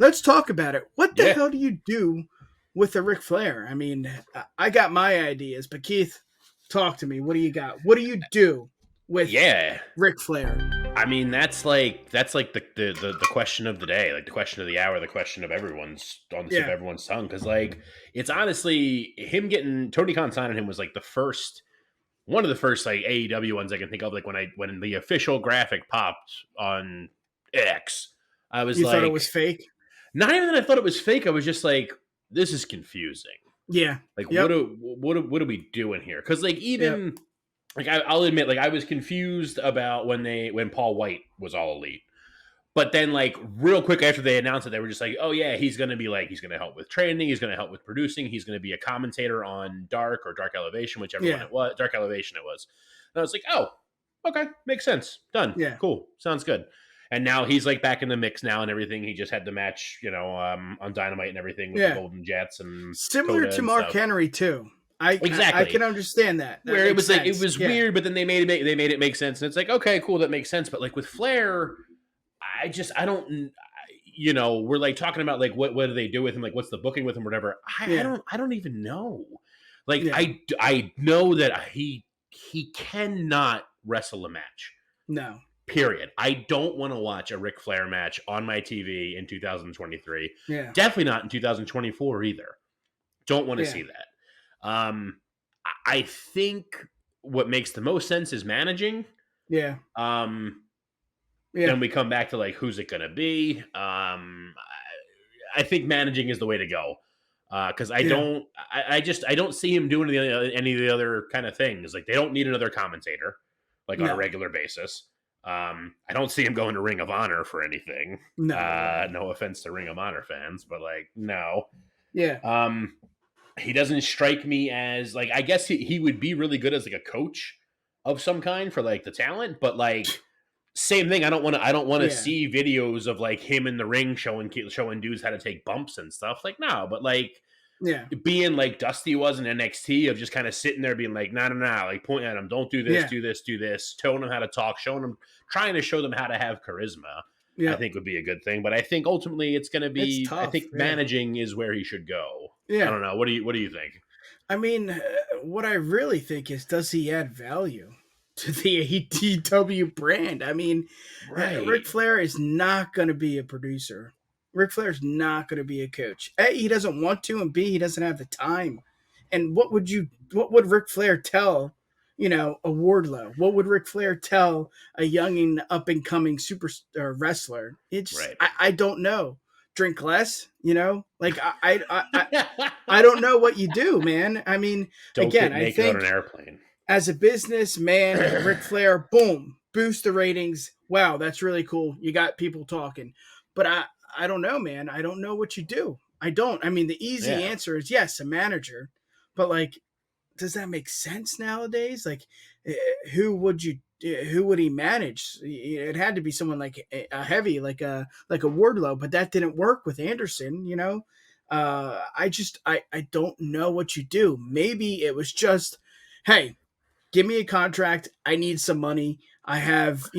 let's talk about it. What the Yeah. hell do you do with a Ric Flair? I mean, I got my ideas, but Keith, talk to me. What do you got? What do you do with Yeah. Ric Flair? I mean, that's like the question of the day, like the question of the hour, the question of everyone's on the tip of Yeah, everyone's tongue. Because like it's honestly him getting Tony Khan signing him was like the first one of the first like AEW ones I can think of. Like when the official graphic popped on X, I was you thought it was like, fake. not even that I thought it was fake. I was just like, this is confusing. Yeah. Like Yep. what are we doing here? Because like Yep. even like I'll admit, like I was confused about when Paul White was all elite. But then, like, real quick after they announced it, they were just like, oh, yeah, he's going to be like, he's going to help with training. He's going to help with producing. He's going to be a commentator on Dark or Dark Elevation, whichever one Yeah. it was. Dark Elevation it was. And I was like, oh, okay, makes sense. Done. Yeah. Cool. Sounds good. And now he's like back in the mix now and everything. He just had the match, on Dynamite and everything with the Yeah. Golden Jets and Similar Coda to and Mark stuff. Henry too. I Exactly. can understand that. Where it was sense. like it was weird, but then they made it make sense. And it's like, okay, cool, that makes sense. But like with Flair, I don't, we're like talking about like what do they do with him, like what's the booking with him, or whatever. I don't even know. Like Yeah. I know that he cannot wrestle a match. No. Period. I don't want to watch a Ric Flair match on my TV in 2023. Yeah. Definitely not in 2024 either. Don't want to Yeah. see that. I think what makes the most sense is managing. Yeah. Yeah. Then we come back to like who's it gonna be? I think managing is the way to go. Because I don't see him doing any of the other kind of things. Like they don't need another commentator, like on a regular basis. I don't see him going to Ring of Honor for anything. No. No offense to Ring of Honor fans, but like no. Yeah. He doesn't strike me as like I guess he would be really good as like a coach of some kind for like the talent, but like same thing. I don't want to see videos of like him in the ring showing dudes how to take bumps and stuff. Like no, but like being like Dusty was in NXT of just kind of sitting there being like no, like pointing at him, don't do this, do this, telling them how to talk, trying to show them how to have charisma. I think would be a good thing. But I think ultimately it's going to be. Tough, I think managing is where he should go. Yeah. I don't know. What do you think? I mean, what I really think is, does he add value to the AEW brand? I mean, Ric Flair is not going to be a producer. Ric Flair is not going to be a coach. A, he doesn't want to, and B, he doesn't have the time. And what would Ric Flair tell, a Wardlow? What would Ric Flair tell a young and up and coming super wrestler? It's I don't know. Drink less, like I don't know what you do, man. I mean, don't again, get naked on an airplane. As a businessman, Ric Flair, boom, boost the ratings. Wow, that's really cool. You got people talking. But I don't know, man. I don't know what you do. I don't. I mean, the easy answer is yes, a manager. But like, does that make sense nowadays? Like, who would he manage? It had to be someone like a heavy, like a Wardlow, but that didn't work with Anderson. I don't know what you do. Maybe it was just, hey, give me a contract. I need some money. I have,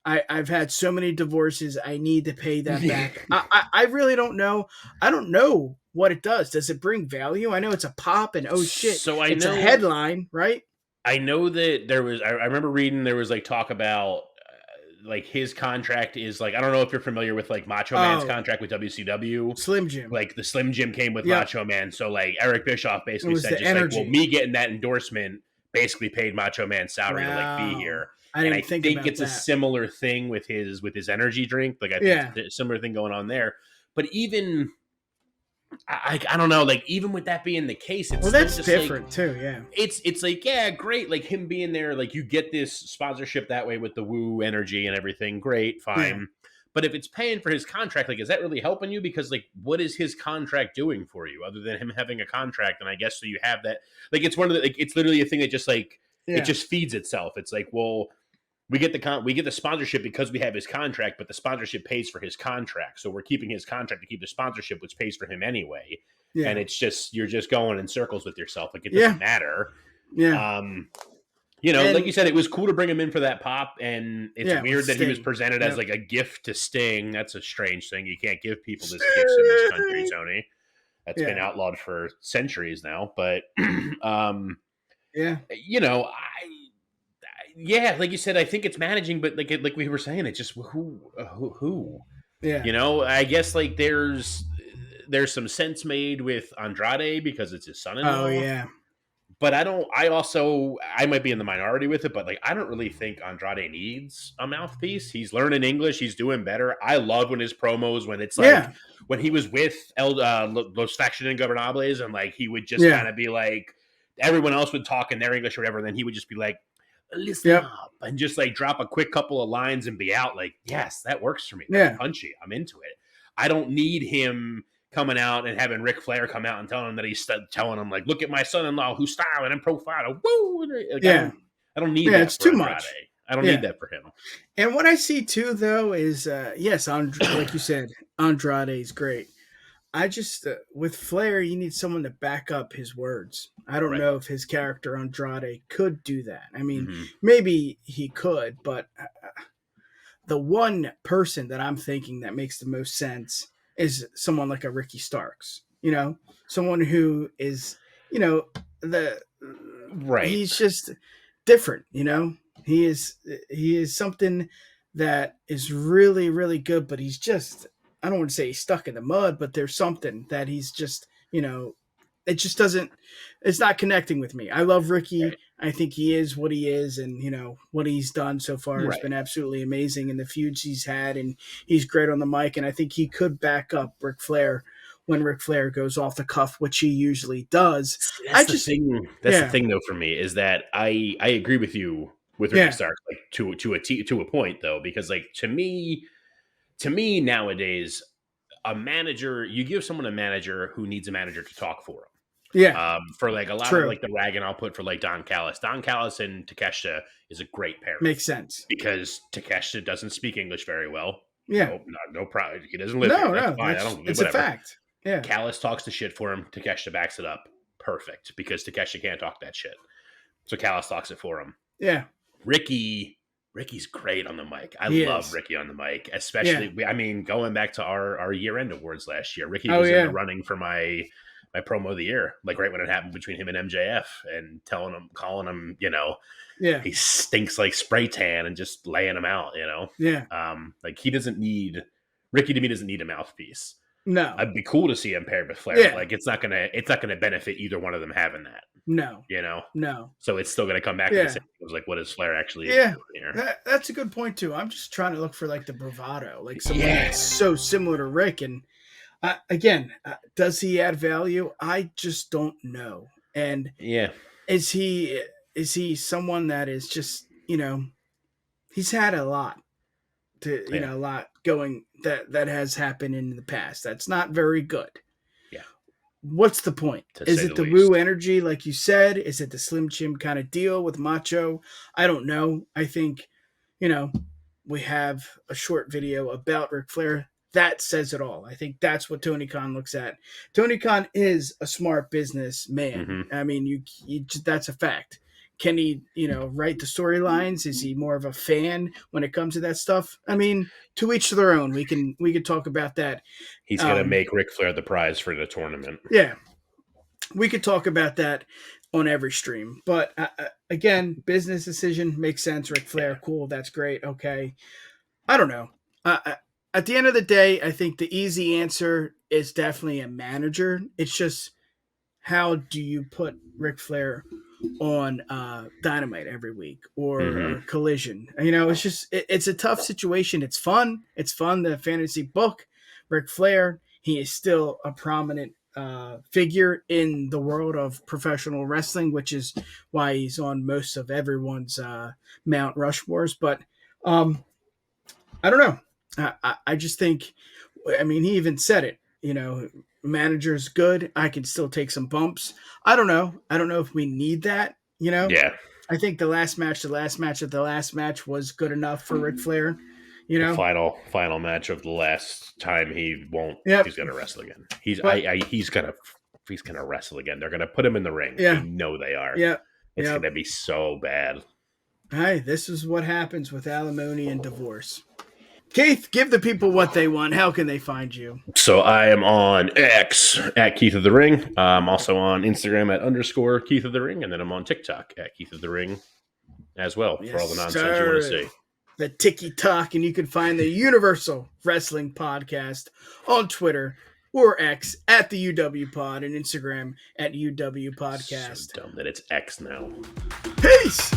I've had so many divorces. I need to pay that back. I really don't know. I don't know what it does. Does it bring value? I know it's a pop and oh shit. So it's a headline, right? I know that there was, I remember reading there was like talk about like his contract is like, I don't know if you're familiar with like Macho Man's contract with WCW. Slim Jim. Like the Slim Jim came with Macho Man. So like Eric Bischoff basically said just like, well, me getting that endorsement basically paid Macho Man's salary to like be here. I think it's a similar thing with his energy drink. Like I think it's a similar thing going on there. But even I don't know, like even with that being the case, it's that's just different like, too. Yeah, it's like great, like him being there, like you get this sponsorship that way with the Woo energy and everything. Great, fine. Yeah. But if it's paying for his contract, like is that really helping you? Because like, what is his contract doing for you other than him having a contract? And I guess so you have that. Like it's one of the like it's literally a thing that just like it just feeds itself. It's like, well, we get the sponsorship because we have his contract, but the sponsorship pays for his contract. So we're keeping his contract to keep the sponsorship, which pays for him anyway. Yeah. And it's just, you're just going in circles with yourself. Like it doesn't matter. Yeah. You know, like And you said, it was cool to bring him in for that pop, and it's yeah, with weird that he was Sting. presented as Yep. like a gift to Sting. That's a strange thing. You can't give people this gifts in this country, Sting! Tony. That's been Yeah. outlawed for centuries now. But Yeah. you know, yeah, like you said, I think it's managing, but like we were saying, it's just who, Yeah. you know. I guess like there's some sense made with Andrade because it's his Oh son-in-law, yeah. but I don't. I might be in the minority with it, but like I don't really think Andrade needs a mouthpiece. He's learning English. He's doing better. I love when his promos when it's like Yeah. when he was with Los Faction Ingobernables, and like he would just Yeah. kind of be like everyone else would talk in their English or whatever, and then he would just be like, "Listen Yep. up," and just like drop a quick couple of lines and be out. Like, yes, that works for me. That's Yeah. punchy. I'm into it. I don't need him coming out and having Ric Flair come out and telling him that he's telling him like, look at my son-in-law who's styling and profiling. Woo! Like, Yeah. I don't need Yeah. that It's for too Andrade. much. I don't need Yeah. that for him. And what I see too, though, is yes, like you said, Andrade is great. I just with Flair, you need someone to back up his words. I don't Right. know if his character Andrade could do that. I mean, Mm-hmm. maybe he could, but the one person that I'm thinking that makes the most sense is someone like a Ricky Starks. You know, someone who is, you know, the Right. he's just different. You know, he is something that is really really good, but he's just I don't want to say he's stuck in the mud, but there's something that he's just it just doesn't it's not connecting with me. I love Ricky. Right. I think he is what he is, and what he's done so far has Right. been absolutely amazing in the feuds he's had, and he's great on the mic. And I think he could back up Ric Flair when Ric Flair goes off the cuff, which he usually does. See, I that's the just thing. That's the yeah thing, though, for me is that I agree with you with Ricky yeah Stark, like to a point, though, because like to me nowadays, a manager you give someone a manager who needs a manager to talk for him. yeah For like a lot of true like the ragging I'll put for like Don Callis. Don Callis and Takeshita is a great pairing makes sense. because Takeshita doesn't speak English very well. Yeah, No problem. He doesn't live here. That's no, fine. I don't it's a whatever. fact. Yeah, Callis talks the shit for him. Takeshita backs it up. Perfect. Because Takeshita can't talk that shit. So Callis talks it for him. yeah, Ricky's great on the mic. I he love is. Ricky on the mic, especially. I mean, going back to our year end awards last year, Ricky Oh was in yeah, the running for my promo of the year, like right when it happened between him and MJF, and calling him, yeah, he stinks like spray tan, and just laying him out, yeah. like Ricky to me doesn't need a mouthpiece. No, I'd be cool to see him paired with Flair, yeah, but like it's not gonna benefit either one of them having that, no, you know. no. So it's still gonna come back to the Yeah, same. It was like, what is Flair actually yeah. doing here? That's a good point too. I'm just trying to look for like the bravado, like someone Yeah, that's so similar to Rick. And again, does he add value? I just don't know. And yeah, is he someone that is just he's had a lot to yeah, a lot going that has happened in the past. That's not very good. yeah. What's the point? To Is say it the the Woo least. energy, like you said? Is it the Slim Jim kind of deal with Macho? I don't know. I think, you know, we have a short video about Ric Flair. That says it all. I think that's what Tony Khan looks at. Tony Khan is a smart businessman. Mm-hmm. I mean, that's a fact. Can he, write the storylines? Is he more of a fan when it comes to that stuff? I mean, to each their own. We can talk about that. He's gonna make Ric Flair the prize for the tournament. Yeah, we could talk about that on every stream. But again, business decision makes sense. Ric Flair, Yeah. cool. That's great. Okay. I don't know. At the end of the day, I think the easy answer is definitely a manager. It's just how do you put Ric Flair on Dynamite every week or Mm-hmm. Collision? It's just it's a tough situation. It's fun. It's fun. The fantasy book, Ric Flair. He is still a prominent figure in the world of professional wrestling, which is why he's on most of everyone's Mount Rushmores. But I don't know. I just think, I mean, he even said it, manager's good. I can still take some bumps. I don't know. I don't know if we need that, Yeah. I think the last match was good enough for Ric Flair, The final match of the last time Yep. he's gonna wrestle again. He's But- gonna wrestle again. They're gonna put him in the ring. Yeah. I know they are. Yeah. It's going to be so bad. Hey, this is what happens with alimony and divorce. Keith, give the people what they want. How can they find you? So I am on X at Keith of the Ring. I'm also on Instagram at _ Keith of the Ring. And then I'm on TikTok at Keith of the Ring as well, Yes, for all the nonsense sir. you want to see. The Tiki Talk, and you can find the Universal Wrestling Podcast on Twitter or X at the UW Pod and Instagram at UW Podcast. So dumb that it's X now. Peace!